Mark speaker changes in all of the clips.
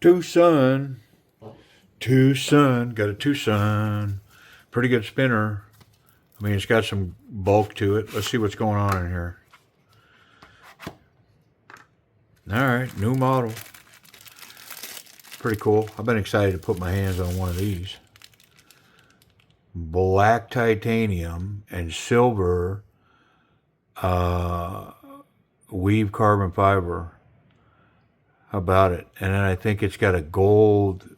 Speaker 1: Twosun. Twosun. Got a Twosun. Pretty good spinner. I mean, it's got some bulk to it. Let's see what's going on in here. Alright, new model. Pretty cool. I've been excited to put my hands on one of these. Black titanium and silver weave carbon fiber. How about it? And then I think it's got a gold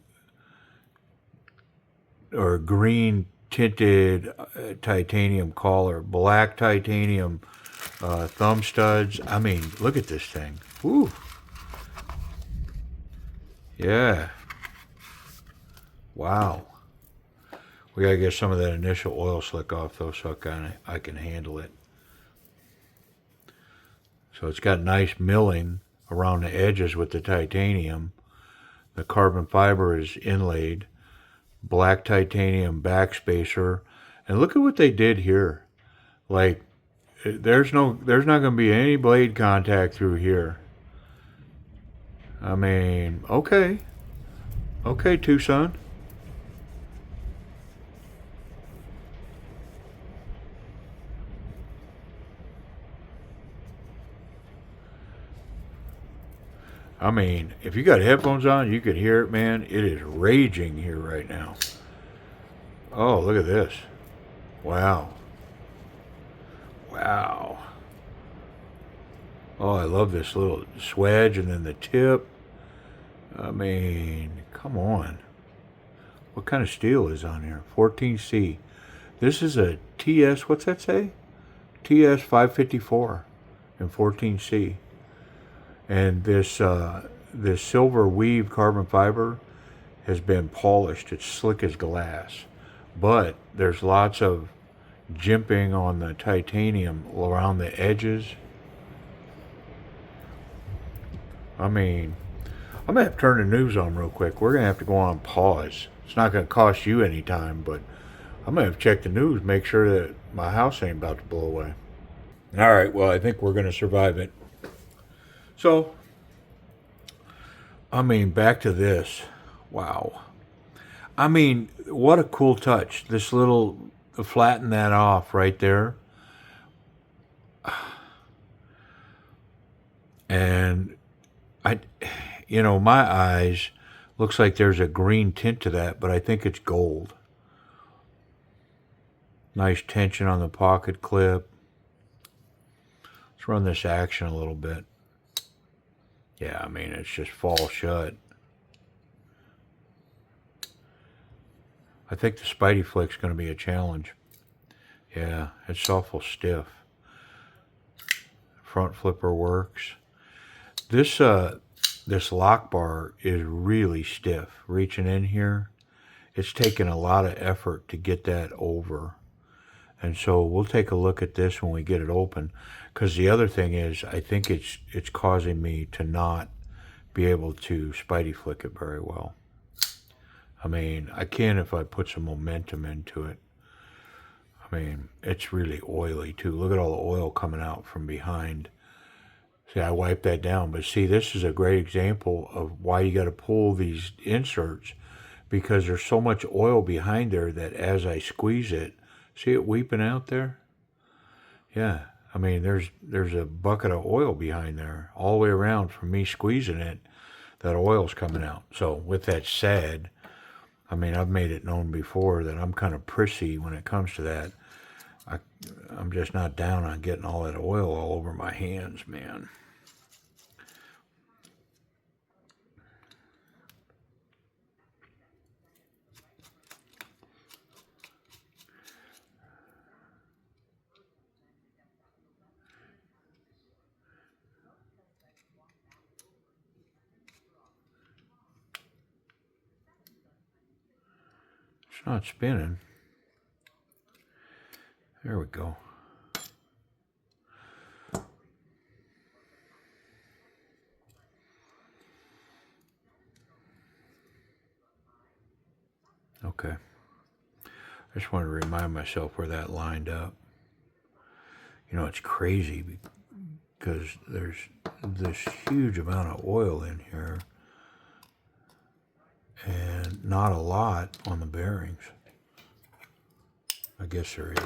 Speaker 1: or green tinted titanium collar. Black titanium thumb studs. I mean, look at this thing. Woo. Yeah. Wow. We gotta get some of that initial oil slick off though, so I can handle it. So it's got nice milling around the edges with the titanium. The carbon fiber is inlaid. Black titanium backspacer. And look at what they did here. Like, there's not going to be any blade contact through here. I mean, okay. Okay, Twosun. I mean, if you got headphones on, you could hear it, man. It is raging here right now. Oh, look at this. Wow. Wow. Oh, I love this little swedge and then the tip. I mean, come on. What kind of steel is on here? 14C. This is a TS, what's that say? TS554 and 14C. And this this silver weave carbon fiber has been polished. It's slick as glass. But there's lots of jimping on the titanium around the edges. I mean, I'm going to have to turn the news on real quick. We're going to have to go on pause. It's not going to cost you any time, but I'm going to have to check the news, make sure that my house ain't about to blow away. All right, well, I think we're going to survive it. So, I mean, back to this. Wow. I mean, what a cool touch. This little, flatten that off right there. And my eyes, looks like there's a green tint to that, but I think it's gold. Nice tension on the pocket clip. Let's run this action a little bit. Yeah, I mean, it's just fall shut. I think the Spidey flick's going to be a challenge. Yeah, it's awful stiff. Front flipper works. This lock bar is really stiff. Reaching in here, it's taken a lot of effort to get that over. And so we'll take a look at this when we get it open. Because the other thing is, I think it's causing me to not be able to Spidey flick it very well. I mean, I can if I put some momentum into it. I mean, it's really oily too. Look at all the oil coming out from behind. See, I wiped that down. But see, this is a great example of why you got to pull these inserts, because there's so much oil behind there that as I squeeze it, see it weeping out there? Yeah, I mean, there's a bucket of oil behind there all the way around from me squeezing it. That oil's coming out. So with that said, I mean, I've made it known before that I'm kind of prissy when it comes to that. I'm just not down on getting all that oil all over my hands, man. It's not spinning. There we go. Okay. I just wanted to remind myself where that lined up. You know, it's crazy because there's this huge amount of oil in here. not a lot on the bearings. I guess there is.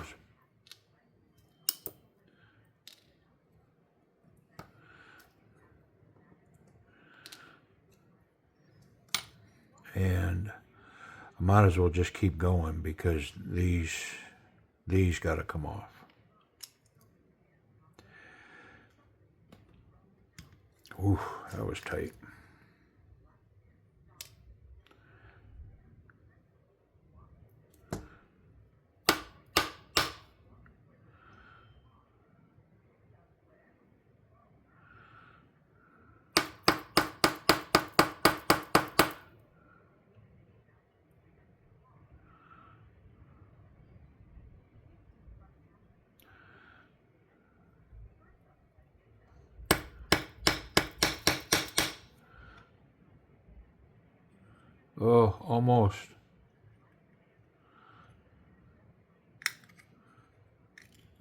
Speaker 1: And I might as well just keep going because these got to come off. Ooh, that was tight. Oh, almost.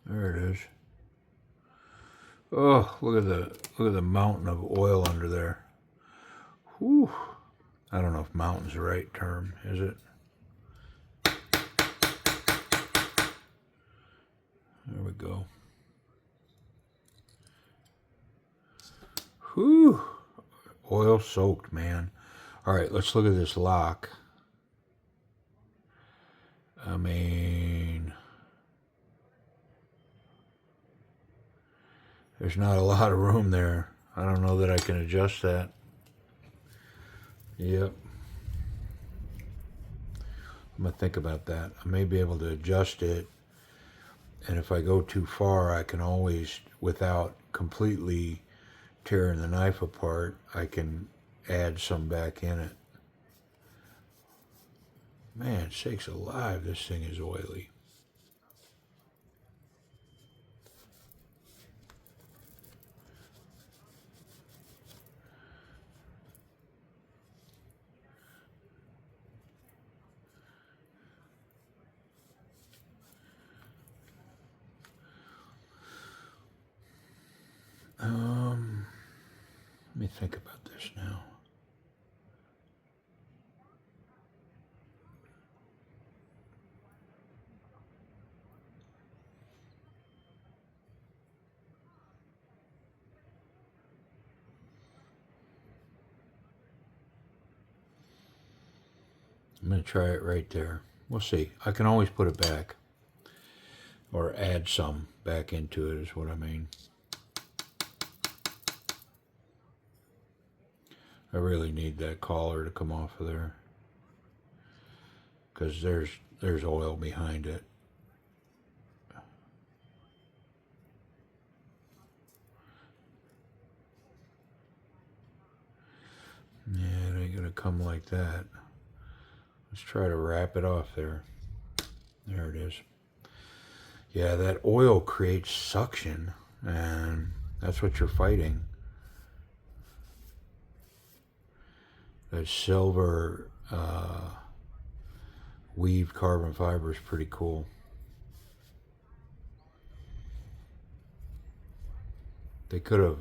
Speaker 1: There it is. Oh, look at the mountain of oil under there. Whew. I don't know if mountain's the right term, is it? There we go. Whew. Oil soaked, man. All right, let's look at this lock. I mean, there's not a lot of room there. I don't know that I can adjust that. Yep. I'm going to think about that. I may be able to adjust it. And if I go too far, I can always, without completely tearing the knife apart, I can add some back in it. Man, sakes alive, this thing is oily. Let me think about this now. I'm going to try it right there. We'll see. I can always put it back. Or add some back into it is what I mean. I really need that collar to come off of there. Because there's oil behind it. Yeah, it ain't going to come like that. Let's try to wrap it off there. There it is. Yeah, that oil creates suction, and that's what you're fighting. That silver weaved carbon fiber is pretty cool. They could have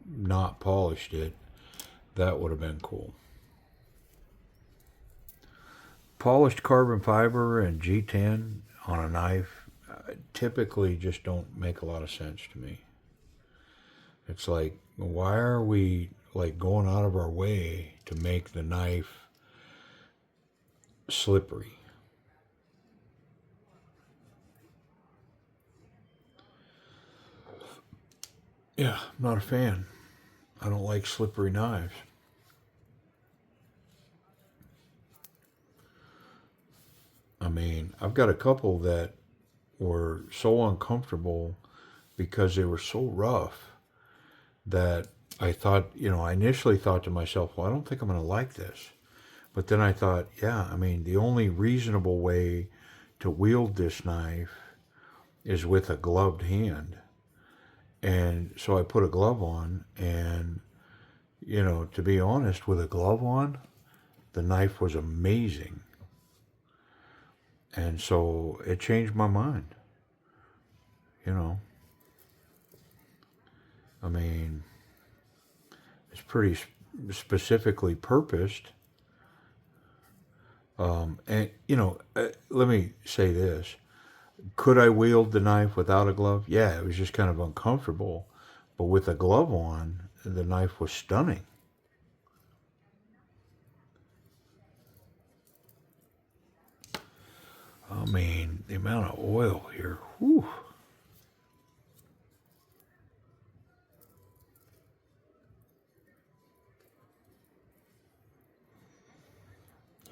Speaker 1: not polished it. That would have been cool. Polished carbon fiber and G10 on a knife typically just don't make a lot of sense to me. It's like, why are we like going out of our way to make the knife slippery? Yeah, I'm not a fan. I don't like slippery knives. I mean, I've got a couple that were so uncomfortable because they were so rough that I thought, I initially thought to myself, well, I don't think I'm going to like this. But then I thought, yeah, I mean, the only reasonable way to wield this knife is with a gloved hand. And so I put a glove on, and, to be honest, with a glove on, the knife was amazing. And so it changed my mind. I mean, it's pretty specifically purposed. And, let me say this. Could I wield the knife without a glove? Yeah, it was just kind of uncomfortable. But with a glove on, the knife was stunning. I mean, the amount of oil here. Whew.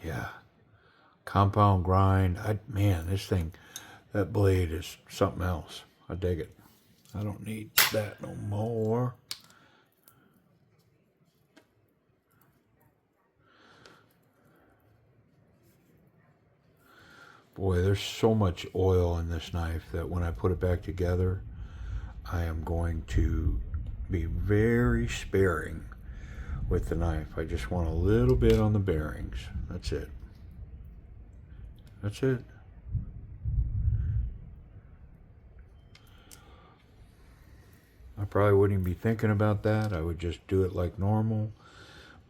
Speaker 1: Yeah. Compound grind. Man, this thing, that blade is something else. I dig it. I don't need that no more. Boy, there's so much oil in this knife that when I put it back together, I am going to be very sparing with the knife. I just want a little bit on the bearings. That's it. That's it. I probably wouldn't even be thinking about that. I would just do it like normal.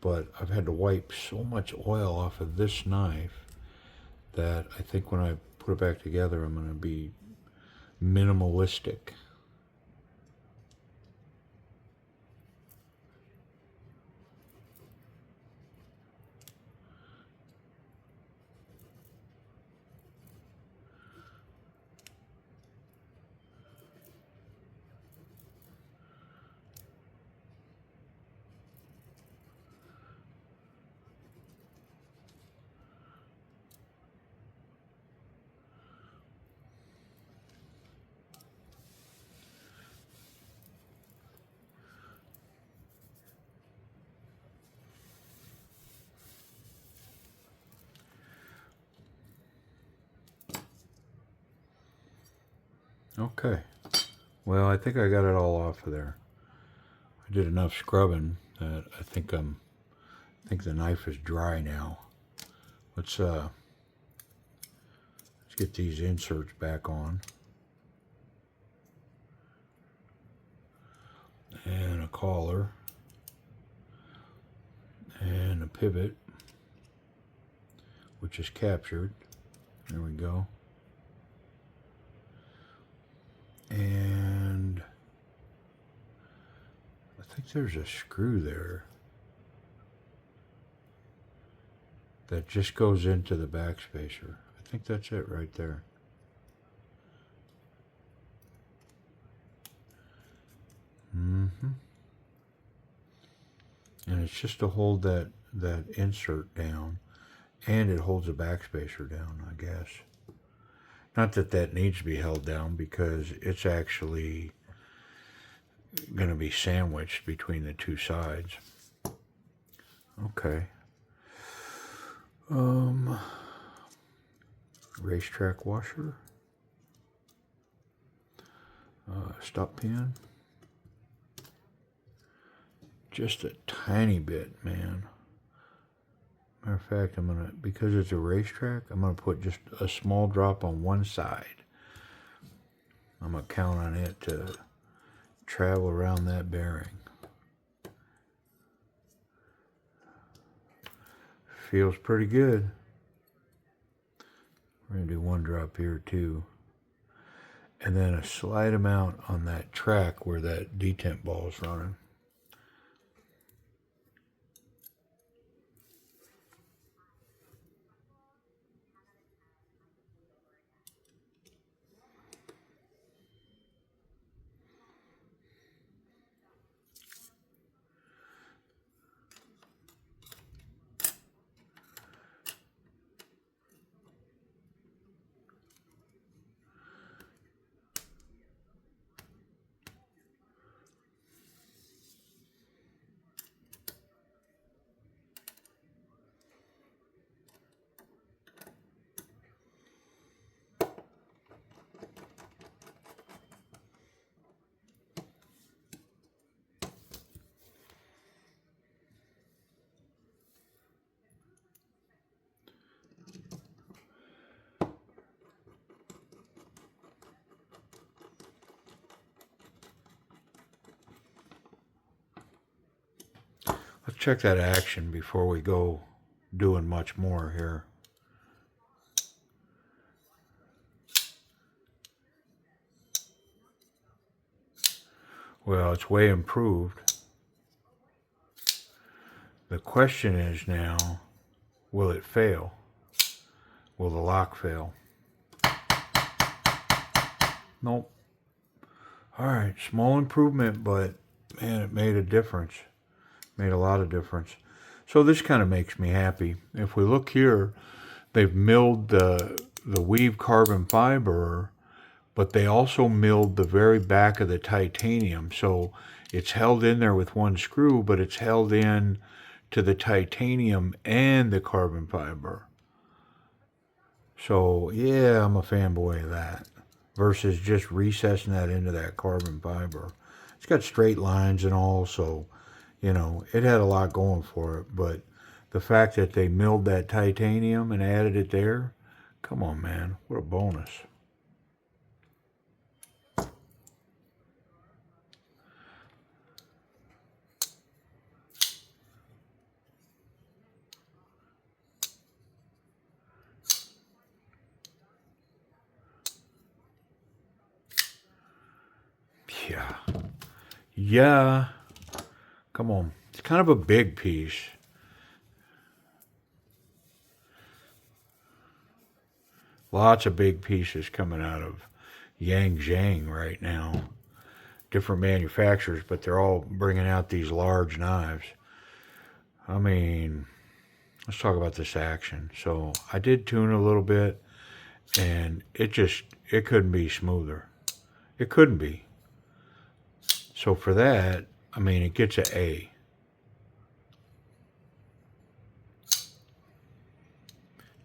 Speaker 1: But I've had to wipe so much oil off of this knife that I think when I put it back together, I'm going to be minimalistic. Okay. Well, I think I got it all off of there. I did enough scrubbing that I think the knife is dry now. Let's get these inserts back on. And a collar. And a pivot, which is captured. There we go. And I think there's a screw there that just goes into the backspacer. I think that's it right there. And it's just to hold that insert down, and it holds the backspacer down, I guess. Not that that needs to be held down because it's actually going to be sandwiched between the two sides. Okay. Racetrack washer. Stop pin. Just a tiny bit, man. Matter of fact, I'm gonna, because it's a racetrack, I'm gonna put just a small drop on one side. I'm gonna count on it to travel around that bearing. Feels pretty good. We're gonna do one drop here too. And then a slight amount on that track where that detent ball is running. Let's check that action before we go doing much more here. Well, it's way improved. The question is now, will it fail? Will the lock fail? Nope. Alright, small improvement, but man, it made a difference. Made a lot of difference. So this kind of makes me happy. If we look here, they've milled the weave carbon fiber, but they also milled the very back of the titanium. So it's held in there with one screw, but it's held in to the titanium and the carbon fiber. So yeah, I'm a fanboy of that. Versus just recessing that into that carbon fiber. It's got straight lines and all, so, you know, it had a lot going for it. But the fact that they milled that titanium and added it there, come on, man, what a bonus. Yeah. Yeah. Come on. It's kind of a big piece. Lots of big pieces coming out of Yangzheng right now. Different manufacturers, but they're all bringing out these large knives. I mean, let's talk about this action. So I did tune a little bit, and it couldn't be smoother. It couldn't be. So for that, I mean, it gets an A.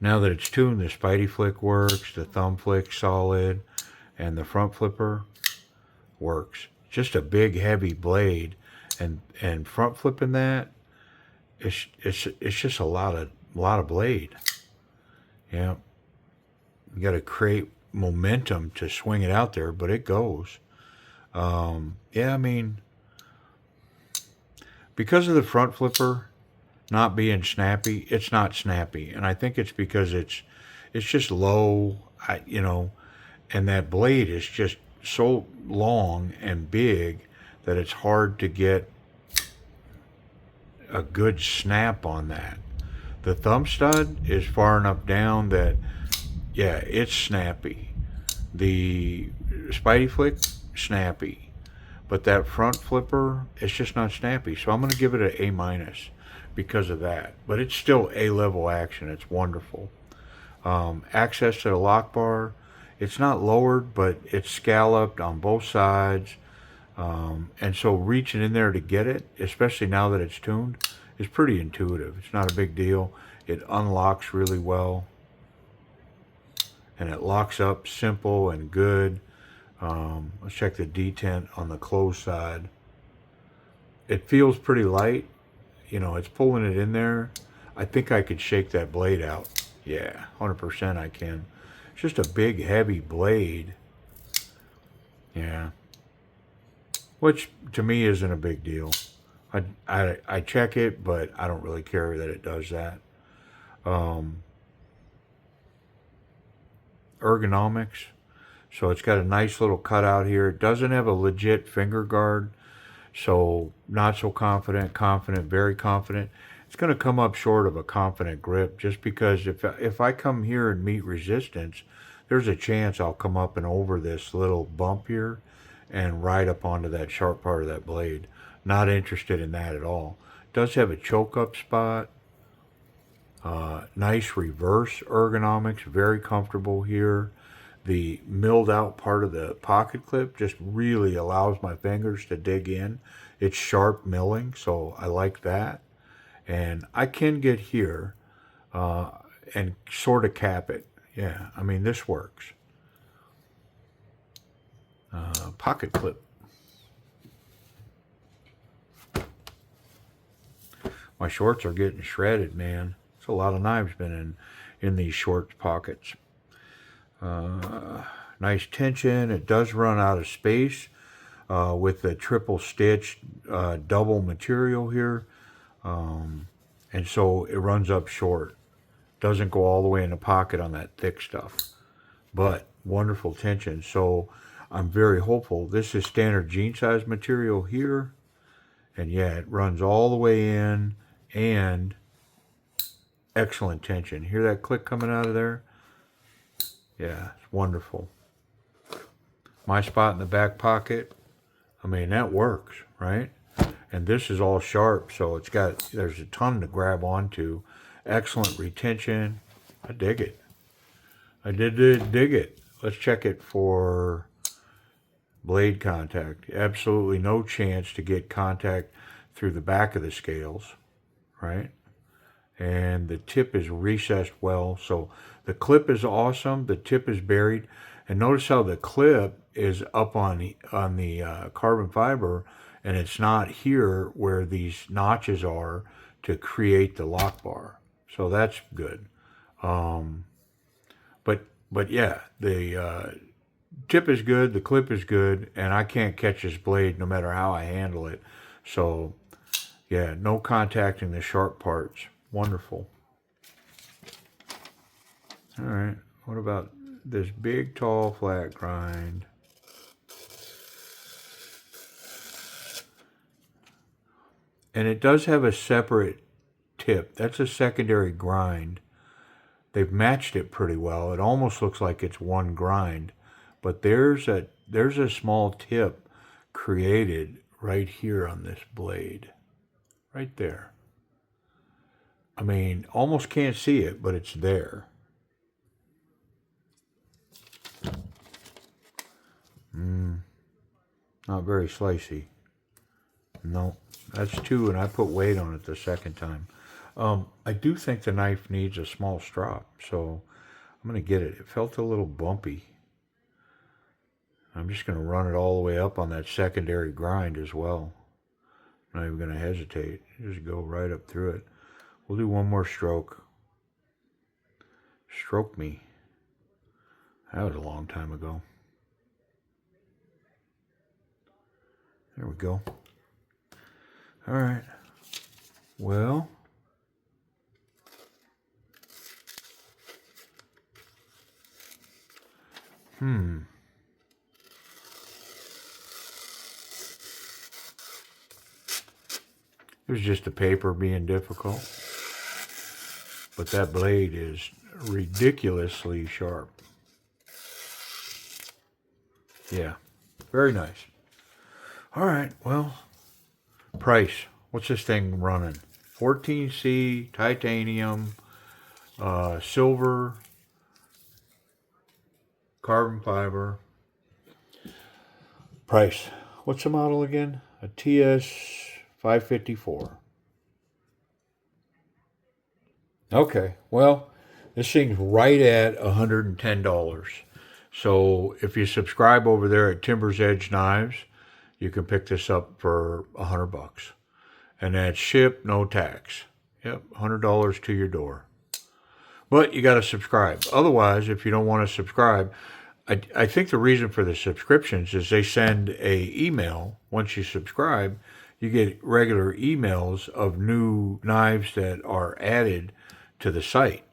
Speaker 1: Now that it's tuned, the Spidey flick works, the thumb flick solid, and the front flipper works. Just a big heavy blade, and front flipping that, it's just a lot of blade. Yeah, you got to create momentum to swing it out there, but it goes. Yeah, I mean, because of the front flipper not being snappy, it's not snappy, and I think it's because it's just low, and that blade is just so long and big that it's hard to get a good snap on that. The thumb stud is far enough down that, yeah, it's snappy. The Spidey flick, snappy. But that front flipper, it's just not snappy. So I'm going to give it an A minus because of that. But it's still A level action. It's wonderful. Access to the lock bar, it's not lowered, but it's scalloped on both sides. And so reaching in there to get it, especially now that it's tuned, is pretty intuitive. It's not a big deal. It unlocks really well. And it locks up simple and good. Let's check the detent on the closed side. It feels pretty light. It's pulling it in there. I think I could shake that blade out. Yeah, 100% I can. It's just a big, heavy blade. Yeah. Which, to me, isn't a big deal. I check it, but I don't really care that it does that. Ergonomics. So it's got a nice little cutout here. It doesn't have a legit finger guard. So not so confident, very confident. It's going to come up short of a confident grip just because if I come here and meet resistance, there's a chance I'll come up and over this little bump here and ride up onto that sharp part of that blade. Not interested in that at all. Does have a choke up spot. Nice reverse ergonomics, very comfortable here. The milled out part of the pocket clip just really allows my fingers to dig in. It's sharp milling, so I like that. And I can get here and sort of cap it. Yeah, I mean, this works. Pocket clip. My shorts are getting shredded, man. It's a lot of knives been in these short pockets. Nice tension. It does run out of space with the triple stitch double material here. And so it runs up short. Doesn't go all the way in the pocket on that thick stuff. But wonderful tension. So I'm very hopeful. This is standard jean size material here. And yeah, it runs all the way in and excellent tension. Hear that click coming out of there? Yeah, it's wonderful. My spot in the back pocket, I mean, that works, right? And this is all sharp, so there's a ton to grab onto. Excellent retention. I dig it. I did dig it. Let's check it for blade contact. Absolutely no chance to get contact through the back of the scales, right? And the tip is recessed well, so the clip is awesome. The tip is buried, and notice how the clip is up on the carbon fiber, and it's not here where these notches are to create the lock bar. So that's good. But yeah, the tip is good, the clip is good, and I can't catch this blade no matter how I handle it. So yeah, no contacting the sharp parts. Wonderful. All right, what about this big, tall, flat grind? And it does have a separate tip. That's a secondary grind. They've matched it pretty well. It almost looks like it's one grind, but there's a small tip created right here on this blade, right there. I mean, almost can't see it, but it's there. Not very slicey. No, that's two, and I put weight on it the second time. I do think the knife needs a small strop, so I'm going to get it. It felt a little bumpy. I'm just going to run it all the way up on that secondary grind as well. I'm not even going to hesitate. Just go right up through it. We'll do one more stroke. Stroke me. That was a long time ago. There we go. All right. Well, it was just the paper being difficult. But that blade is ridiculously sharp. Yeah, very nice. All right, well, price. What's this thing running? 14C, titanium, silver, carbon fiber. Price. What's the model again? A TS554. Okay, well, this thing's right at $110. So if you subscribe over there at Timber's Edge Knives, you can pick this up for $100. And that's ship, no tax. Yep, $100 to your door. But you got to subscribe. Otherwise, if you don't want to subscribe, I think the reason for the subscriptions is they send a email. Once you subscribe, you get regular emails of new knives that are added to the site.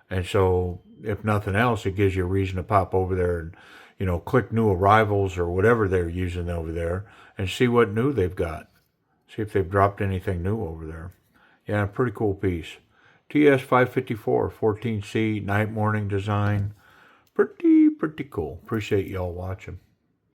Speaker 1: And so, if nothing else, it gives you a reason to pop over there and, click new arrivals or whatever they're using over there and see what new they've got. See if they've dropped anything new over there. Yeah, pretty cool piece. TS554, 14C, night morning design. Pretty cool. Appreciate y'all watching.